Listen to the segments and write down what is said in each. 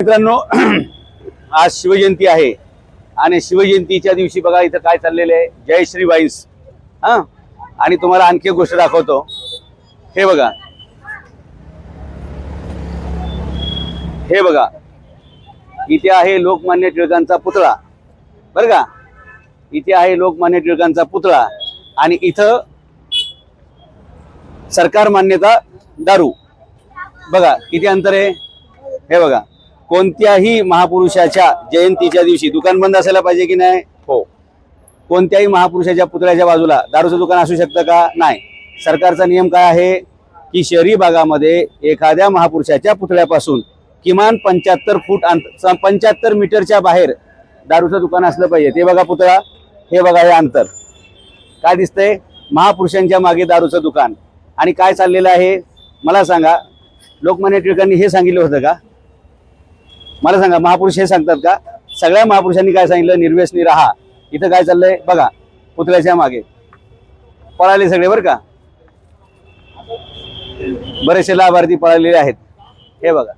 मित्रांनो, आज शिवजयंती आहे आणि शिवजयंतीच्या दिवशी बघा इथं काय चाललेलं आहे, जय श्री वाईन्स. आणि तुम्हाला आणखी एक गोष्ट दाखवतो. हे बघा, हे बघा, इथे आहे लोकमान्य टिळकांचा पुतळा. बरं का, इथे आहे लोकमान्य टिळकांचा पुतळा आणि इथं सरकार मान्यता दारू. बघा किती अंतर आहे. हे बघा, कोणत्याही महापुरुषाच्या जयंतीच्या दिवशी दुकान बंद असायला पाहिजे की नाही? हो. कोणत्याही महापुरुषाच्या पुतळ्याच्या बाजूला दारूचं दुकान असू शकतं का? नाही. सरकारचा नियम काय आहे की शहरी भागामध्ये एखाद्या महापुरुषाच्या पुतळ्यापासून किमान 75 फूट 75 मीटरच्या बाहेर दारूचं दुकान असलं पाहिजे. ते बघा पुतळा, हे बघा हे अंतर. काय दिसतंय? महापुरुषांच्या मागे दारूचं दुकान. आणि काय चाललेलं आहे मला सांगा, लोकमान्य टिळकांनी हे सांगितलं होतं का? मला सांगा, महापुरुष हे सांगतात का? सगळ्या महापुरुषांनी काय सांगितलं? निर्व्यसनी राहा. इथं काय चाललंय बघा, पुतळ्याच्या मागे पळाले सगळे. बरं का, बरेचसे लाभार्थी पळालेले आहेत. हे बघा,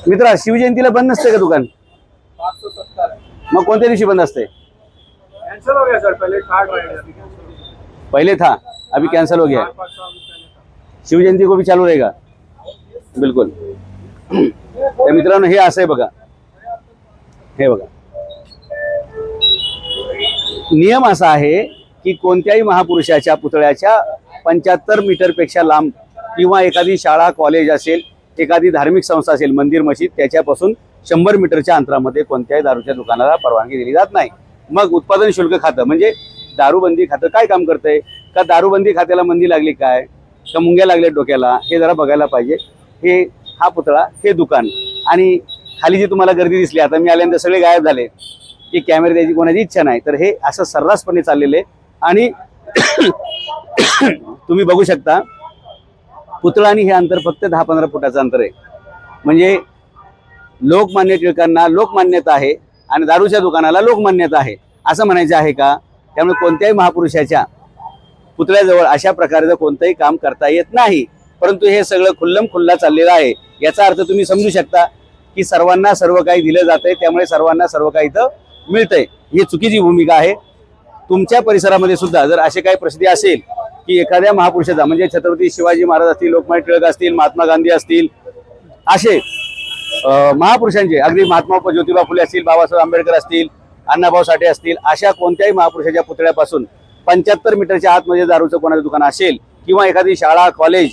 मित्रा, शिवजयंतीला बंद नसते का दुकान? मग कोणत्या दिवशी बंद असते? कैंसिल हो गया सर, पहले था, अभी कैंसिल हो गया. शिवजयंती को भी चालू रहेगा. बिलकुल. मित्रांनो, हे असं आहे बघा, हे बघा, नियम असा आहे की कोणत्याही महापुरुषाच्या पुतळ्याच्या 75 मीटरपेक्षा लांब किंवा एखादी शाळा कॉलेज असेल, एखादी धार्मिक संस्था असेल, मंदिर मशीद, त्याच्यापासून 100 मीटरच्या अंतरामध्ये कोणत्याही दारूच्या दुकानाला परवानगी दिली जात नाही. मग उत्पादन शुल्क खातं म्हणजे दारूबंदी खातं काय काम करतंय? का दारूबंदी खात्याला मंदी लागली काय, का मुंग्या लागल्या डोक्याला, हे जरा बघायला पाहिजे. हे हा पुतळा, हे दुकान आणि खाली जी तुम्हाला गर्दी दिसली, आता मी आल्यानंतर सगळे गायब झाले की कॅमेरा द्यायची कोणाची इच्छा नाही. तर हे असं सर्रासपणे चाललेले आणि तुम्ही बघू शकता पुतळा आणि हे अंतर फक्त 10-15 फुटाचं अंतर आहे. म्हणजे लोकमान्य टिळकांना लोकमान्यता आहे आणि दारूच्या दुकानाला लोकमान्यता आहे असं म्हणायचं आहे का? त्यामुळे कोणत्याही महापुरुषाच्या पुतळ्याजवळ अशा प्रकारचं कोणतंही काम करता येत नाही. परंतु हे सगळं खुल्लम खुल्ला चाललेलं आहे. याचा अर्थ तुम्ही समजू शकता की सर्वांना सर्व काही दिलं जातंय, त्यामुळे सर्वांना सर्व काही इथं मिळतंय. ही चुकीची भूमिका आहे. तुमच्या परिसरामध्ये सुद्धा जर असे काही परिस्थिती असेल की एखाद्या महापुरुषाचा म्हणजे छत्रपती शिवाजी महाराज असतील, लोकमान्य टिळक असतील, महात्मा गांधी असतील, असे महापुरुषांचे, अगदी महात्मा ज्योतिबा फुले असतील, बाबासाहेब आंबेडकर असतील, अण्णाभाऊ साठे असतील, अशा कोणत्याही महापुरुषाच्या पुतळ्यापासून 75 मीटरच्या आतमध्ये दारूचं कोणाचं दुकान असेल किंवा एखादी शाळा कॉलेज